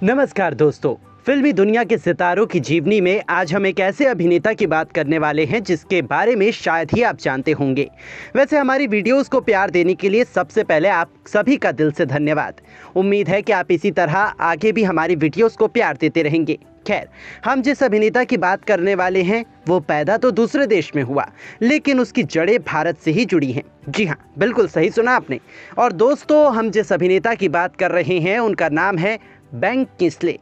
नमस्कार दोस्तों। फिल्मी दुनिया के सितारों की जीवनी में आज हम एक ऐसे अभिनेता की बात करने वाले हैं जिसके बारे में शायद ही आप जानते होंगे। वैसे हमारी वीडियोस को प्यार देने के लिए सबसे पहले आप सभी का दिल से धन्यवाद। उम्मीद है कि आप इसी तरह आगे भी हमारी वीडियोस को प्यार देते रहेंगे। खैर, हम जिस अभिनेता की बात करने वाले हैं वो पैदा तो दूसरे देश में हुआ, लेकिन उसकी जड़ें भारत से ही जुड़ी हैं। जी हाँ, बिल्कुल सही सुना आपने। और दोस्तों, हम जिस अभिनेता की बात कर रहे हैं उनका नाम है बेन किंग्सले।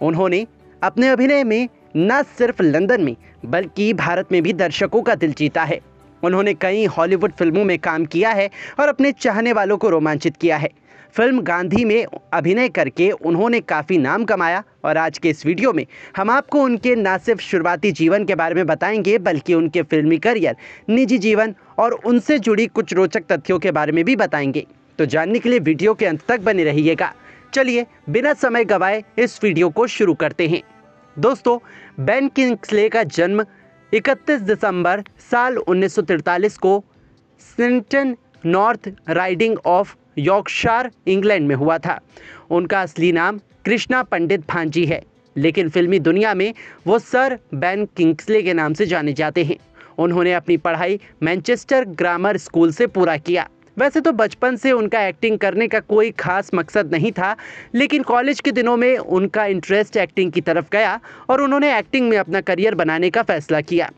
उन्होंने अपने अभिनय में न सिर्फ लंदन में बल्कि भारत में भी दर्शकों का दिल जीता है। उन्होंने कई हॉलीवुड फिल्मों में काम किया है और अपने चाहने वालों को रोमांचित किया है। फिल्म गांधी में अभिनय करके उन्होंने काफ़ी नाम कमाया और आज के इस वीडियो में हम आपको उनके न सिर्फ शुरुआती जीवन के बारे में बताएंगे बल्कि उनके फिल्मी करियर, निजी जीवन और उनसे जुड़ी कुछ रोचक तथ्यों के बारे में भी बताएंगे। तो जानने के लिए वीडियो के अंत तक बने रहिएगा। चलिए बिना समय गवाए इस वीडियो को शुरू करते हैं। दोस्तों, बेन किंग्सले का जन्म 31 दिसंबर साल 1943 को Snainton North Riding of Yorkshire England में हुआ था। उनका असली नाम कृष्णा पंडित भांजी है, लेकिन फिल्मी दुनिया में वो सर बेन किंग्सले के नाम से जाने जाते हैं। उन्होंने अपनी पढ़ाई मैनचेस्टर ग्रामर स्कूल से पूरा किया। वैसे तो बचपन से उनका एक्टिंग करने का कोई खास मकसद नहीं था, लेकिन कॉलेज के दिनों में उनका इंटरेस्ट एक्टिंग की तरफ गया और उन्होंने एक्टिंग में अपना करियर बनाने का फैसला किया।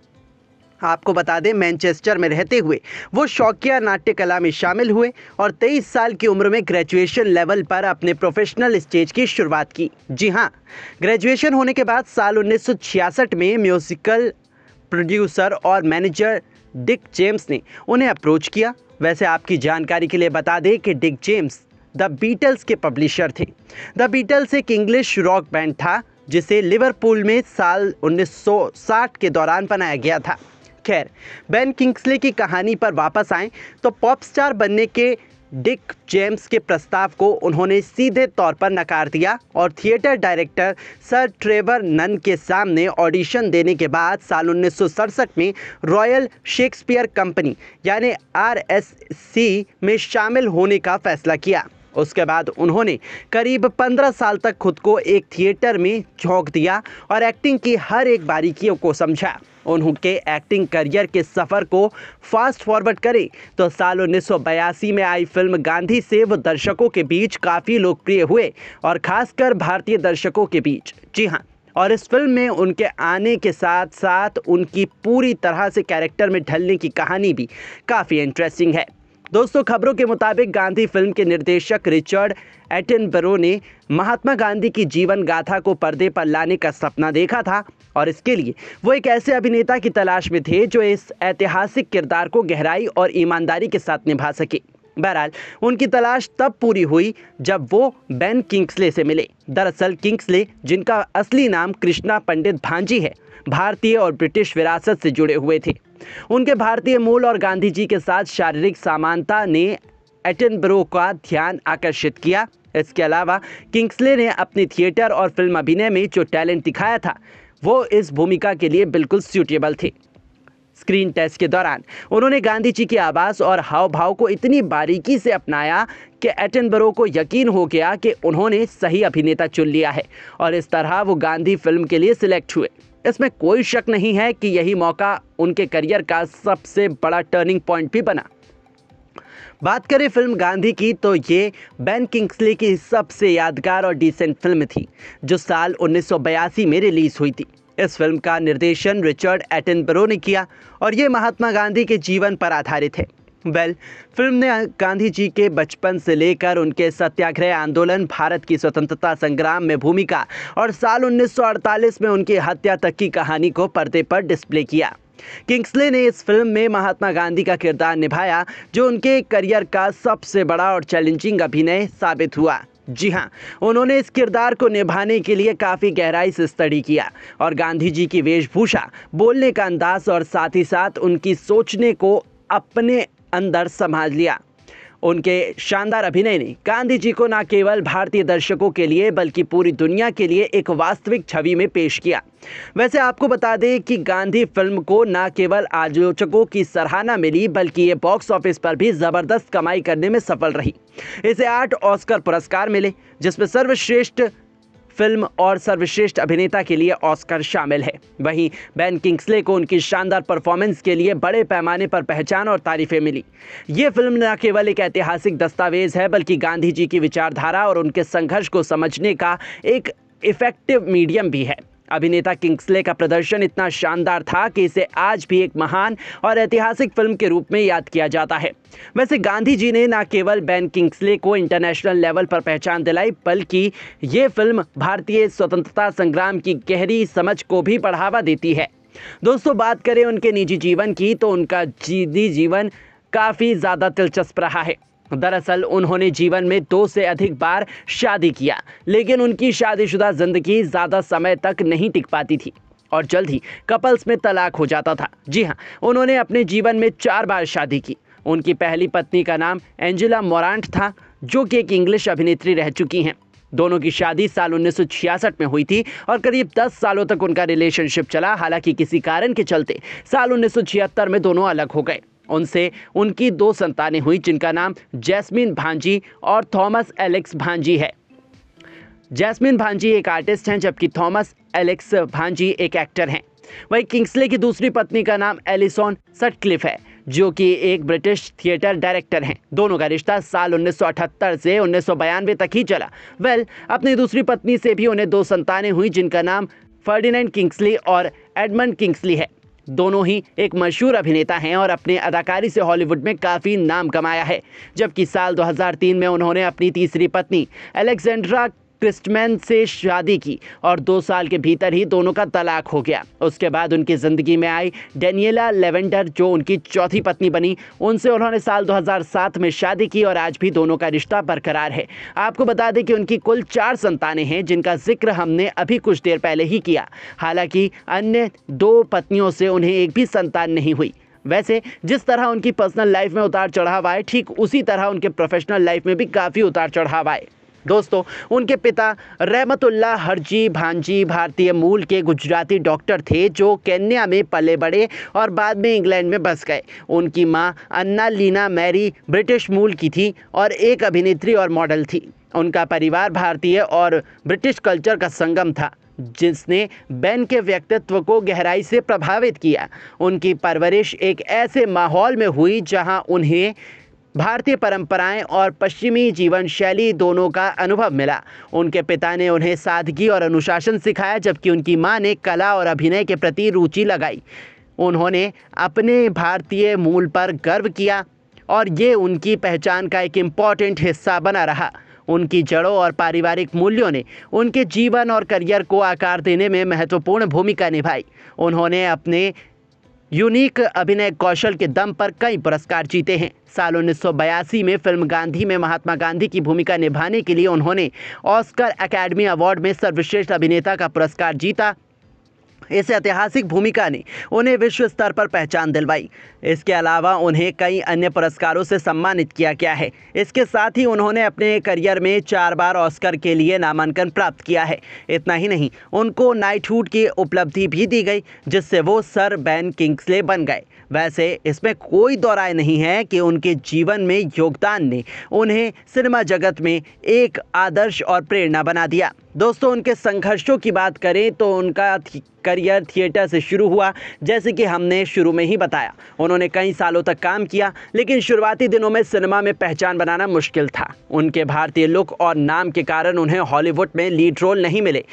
आपको बता दें, मैनचेस्टर में रहते हुए वो शौकिया नाट्य कला में शामिल हुए और 23 साल की उम्र में ग्रेजुएशन लेवल पर अपने प्रोफेशनल स्टेज की शुरुआत की। जी हाँ, ग्रेजुएशन होने के बाद साल 1966 में म्यूजिकल प्रोड्यूसर और मैनेजर डिक जेम्स ने उन्हें अप्रोच किया। वैसे आपकी जानकारी के लिए बता दें कि डिक जेम्स द बीटल्स के पब्लिशर थे। द बीटल्स एक इंग्लिश रॉक बैंड था जिसे लिवरपूल में साल 1960 के दौरान बनाया गया था। खैर, बेन किंग्सले की कहानी पर वापस आएं तो पॉप स्टार बनने के डिक जेम्स के प्रस्ताव को उन्होंने सीधे तौर पर नकार दिया और theatre director Sir Trevor Nunn के सामने ऑडिशन देने के बाद साल 1967 में रॉयल शेक्सपियर कंपनी यानी RSC में शामिल होने का फैसला किया। उसके बाद उन्होंने करीब 15 साल तक खुद को एक थिएटर में झोंक दिया और एक्टिंग की हर एक बारीकियों को समझा। उनके एक्टिंग करियर के सफ़र को फास्ट फॉरवर्ड करें तो साल 1982 में आई फिल्म गांधी से वो दर्शकों के बीच काफ़ी लोकप्रिय हुए और ख़ासकर भारतीय दर्शकों के बीच। जी हाँ, और इस फिल्म में उनके आने के साथ साथ उनकी पूरी तरह से कैरेक्टर में ढलने की कहानी भी काफ़ी इंटरेस्टिंग है। दोस्तों, खबरों के मुताबिक गांधी फिल्म के निर्देशक रिचर्ड एटनबरो ने महात्मा गांधी की जीवन गाथा को पर्दे पर लाने का सपना देखा था और इसके लिए वो एक ऐसे अभिनेता की तलाश में थे जो इस ऐतिहासिक किरदार को गहराई और ईमानदारी के साथ निभा सके। बहरहाल, उनकी तलाश तब पूरी हुई जब वो बेन किंग्सले से मिले। दरअसल किंग्सले, जिनका असली नाम कृष्णा पंडित भांजी है, भारतीय और ब्रिटिश विरासत से जुड़े हुए थे। उनके भारतीय मूल और गांधी जी के साथ शारीरिक समानता ने एटनबरो का ध्यान आकर्षित किया। इसके अलावा किंग्सले ने अपने थिएटर और फिल्म अभिनय में जो टैलेंट दिखाया था वो इस भूमिका के लिए बिल्कुल सूटेबल थे। स्क्रीन टेस्ट के दौरान उन्होंने गांधी जी की आवाज़ और हाव भाव को इतनी बारीकी से अपनाया कि एटनबरो को यकीन हो गया कि उन्होंने सही अभिनेता चुन लिया है और इस तरह वो गांधी फिल्म के लिए सिलेक्ट हुए। इसमें कोई शक नहीं है कि यही मौका उनके करियर का सबसे बड़ा टर्निंग पॉइंट भी बना। बात करें फिल्म गांधी की तो ये बेन किंग्सले की सबसे यादगार और डिसेंट फिल्म थी जो साल 1982 में रिलीज़ हुई थी। इस फिल्म का निर्देशन रिचर्ड एटनबरो ने किया और ये महात्मा गांधी के जीवन पर आधारित है। फिल्म ने गांधी जी के बचपन से लेकर उनके सत्याग्रह आंदोलन, भारत की स्वतंत्रता संग्राम में भूमिका और साल 1948 में उनकी हत्या तक की कहानी को पर्दे पर डिस्प्ले किया। किंग्सले ने इस फिल्म में महात्मा गांधी का किरदार निभाया जो उनके करियर का सबसे बड़ा और चैलेंजिंग अभिनय साबित हुआ। जी हाँ, उन्होंने इस किरदार को निभाने के लिए काफ़ी गहराई से स्टडी किया और गांधी जी की वेशभूषा, बोलने का अंदाज और साथ ही साथ उनकी सोचने को अपने अंदर संभाल लिया। उनके शानदार अभिनय ने गांधी जी को न केवल भारतीय दर्शकों के लिए बल्कि पूरी दुनिया के लिए एक वास्तविक छवि में पेश किया। वैसे आपको बता दें कि गांधी फिल्म को न केवल आलोचकों की सराहना मिली बल्कि ये बॉक्स ऑफिस पर भी ज़बरदस्त कमाई करने में सफल रही। इसे 8 ऑस्कर पुरस्कार मिले जिसमें सर्वश्रेष्ठ फिल्म और सर्वश्रेष्ठ अभिनेता के लिए ऑस्कर शामिल है। वहीं बेन किंग्सले को उनकी शानदार परफॉर्मेंस के लिए बड़े पैमाने पर पहचान और तारीफें मिली। ये फिल्म न केवल एक ऐतिहासिक दस्तावेज है बल्कि गांधी जी की विचारधारा और उनके संघर्ष को समझने का एक इफेक्टिव मीडियम भी है। अभिनेता किंग्सले का प्रदर्शन इतना शानदार था कि इसे आज भी एक महान और ऐतिहासिक फिल्म के रूप में याद किया जाता है। वैसे गांधी जी ने न केवल बेन किंग्सले को इंटरनेशनल लेवल पर पहचान दिलाई बल्कि ये फिल्म भारतीय स्वतंत्रता संग्राम की गहरी समझ को भी बढ़ावा देती है। दोस्तों, बात करें उनके निजी जीवन की तो उनका निजी जीवन काफ़ी ज़्यादा दिलचस्प रहा है। दरअसल उन्होंने जीवन में 2 से अधिक बार शादी किया, लेकिन उनकी शादीशुदा जिंदगी ज़्यादा समय तक नहीं टिक पाती थी और जल्द ही कपल्स में तलाक हो जाता था। जी हाँ, उन्होंने अपने जीवन में 4 बार शादी की। उनकी पहली पत्नी का नाम एंजेला मोरांट था, जो कि एक इंग्लिश अभिनेत्री रह चुकी हैं। दोनों की शादी साल 1966 में हुई थी और करीब 10 सालों तक उनका रिलेशनशिप चला। हालांकि किसी कारण के चलते साल 1976 में दोनों अलग हो गए। उनसे उनकी 2 संतानें हुई, जिनका नाम जैस्मिन भांजी और थॉमस एलेक्स भांजी है। जैस्मिन भांजी एक आर्टिस्ट हैं, जबकि थॉमस एलेक्स भांजी एक एक्टर हैं। वहीं किंग्सले की दूसरी पत्नी का नाम एलिसन सटक्लिफ है, जो कि एक ब्रिटिश थिएटर डायरेक्टर हैं। दोनों का रिश्ता साल 1978 से 1992 तक ही चला। अपनी दूसरी पत्नी से भी उन्हें 2 संतानें हुई, जिनका नाम फर्डिनेंड किंग्सली और एडमंड किंग्सली है। दोनों ही एक मशहूर अभिनेता हैं और अपने अदाकारी से हॉलीवुड में काफ़ी नाम कमाया है। जबकि साल 2003 में उन्होंने अपनी तीसरी पत्नी अलेक्जेंड्रा क्रिस्टमैन से शादी की और 2 साल के भीतर ही दोनों का तलाक हो गया। उसके बाद उनकी ज़िंदगी में आई डेनियला लेवेंडर, जो उनकी चौथी पत्नी बनी। उनसे उन्होंने साल 2007 में शादी की और आज भी दोनों का रिश्ता बरकरार है। आपको बता दें कि उनकी कुल 4 संतानें हैं, जिनका जिक्र हमने अभी कुछ देर पहले ही किया। हालांकि अन्य 2 पत्नियों से उन्हें एक भी संतान नहीं हुई। वैसे जिस तरह उनकी पर्सनल लाइफ में उतार चढ़ाव आए, ठीक उसी तरह उनके प्रोफेशनल लाइफ में भी काफ़ी उतार चढ़ाव आए। दोस्तों, उनके पिता रहमतुल्लाह हरजी भांजी भारतीय मूल के गुजराती डॉक्टर थे, जो केन्या में पले बड़े और बाद में इंग्लैंड में बस गए। उनकी मां अन्ना लीना मैरी ब्रिटिश मूल की थी और एक अभिनेत्री और मॉडल थी। उनका परिवार भारतीय और ब्रिटिश कल्चर का संगम था, जिसने बेन के व्यक्तित्व को गहराई से प्रभावित किया। उनकी परवरिश एक ऐसे माहौल में हुई जहां उन्हें भारतीय परंपराएं और पश्चिमी जीवन शैली दोनों का अनुभव मिला। उनके पिता ने उन्हें सादगी और अनुशासन सिखाया, जबकि उनकी मां ने कला और अभिनय के प्रति रुचि लगाई। उन्होंने अपने भारतीय मूल पर गर्व किया और ये उनकी पहचान का एक इम्पॉर्टेंट हिस्सा बना रहा। उनकी जड़ों और पारिवारिक मूल्यों ने उनके जीवन और करियर को आकार देने में महत्वपूर्ण भूमिका निभाई। उन्होंने अपने यूनिक अभिनय कौशल के दम पर कई पुरस्कार जीते हैं। साल 1982 में फिल्म गांधी में महात्मा गांधी की भूमिका निभाने के लिए उन्होंने ऑस्कर अकेडमी अवार्ड में सर्वश्रेष्ठ अभिनेता का पुरस्कार जीता। इस ऐतिहासिक भूमिका ने उन्हें विश्व स्तर पर पहचान दिलवाई। इसके अलावा उन्हें कई अन्य पुरस्कारों से सम्मानित किया गया है। इसके साथ ही उन्होंने अपने करियर में 4 बार ऑस्कर के लिए नामांकन प्राप्त किया है। इतना ही नहीं, उनको नाइटहुड की उपलब्धि भी दी गई, जिससे वो सर बेन किंग्सले बन गए। वैसे इसमें कोई दो राय नहीं है कि उनके जीवन में योगदान ने उन्हें सिनेमा जगत में एक आदर्श और प्रेरणा बना दिया। दोस्तों, उनके संघर्षों की बात करें तो उनका करियर थिएटर से शुरू हुआ। जैसे कि हमने शुरू में ही बताया, उन्होंने कई सालों तक काम किया, लेकिन शुरुआती दिनों में सिनेमा में पहचान बनाना मुश्किल था। उनके भारतीय लुक और नाम के कारण उन्हें हॉलीवुड में लीड रोल नहीं मिले।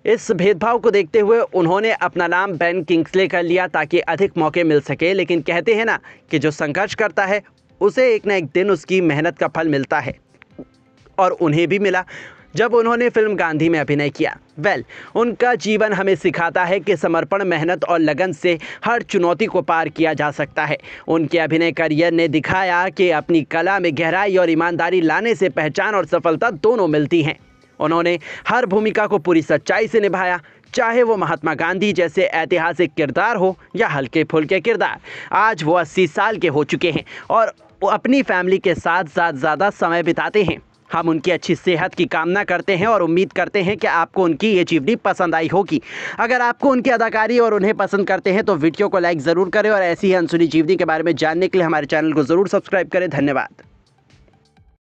इस भेदभाव को देखते हुए उन्होंने अपना नाम बेन किंग्सले कर लिया ताकि अधिक मौके मिल सके। लेकिन कहते हैं ना कि जो संघर्ष करता है उसे एक न एक दिन उसकी मेहनत का फल मिलता है, और उन्हें भी मिला जब उन्होंने फिल्म गांधी में अभिनय किया। उनका जीवन हमें सिखाता है कि समर्पण, मेहनत और लगन से हर चुनौती को पार किया जा सकता है। उनके अभिनय करियर ने दिखाया कि अपनी कला में गहराई और ईमानदारी लाने से पहचान और सफलता दोनों मिलती हैं। उन्होंने हर भूमिका को पूरी सच्चाई से निभाया, चाहे वो महात्मा गांधी जैसे ऐतिहासिक किरदार हो या हल्के फुल्के किरदार। आज वो 80 साल के हो चुके हैं और वो अपनी फैमिली के साथ ज़्यादा समय बिताते हैं। हम उनकी अच्छी सेहत की कामना करते हैं और उम्मीद करते हैं कि आपको उनकी ये जीवनी पसंद आई होगी। अगर आपको उनकी अदाकारी और उन्हें पसंद करते हैं तो वीडियो को लाइक ज़रूर करें और ऐसी ही अनसुनी जीवनी के बारे में जानने के लिए हमारे चैनल को ज़रूर सब्सक्राइब करें। धन्यवाद।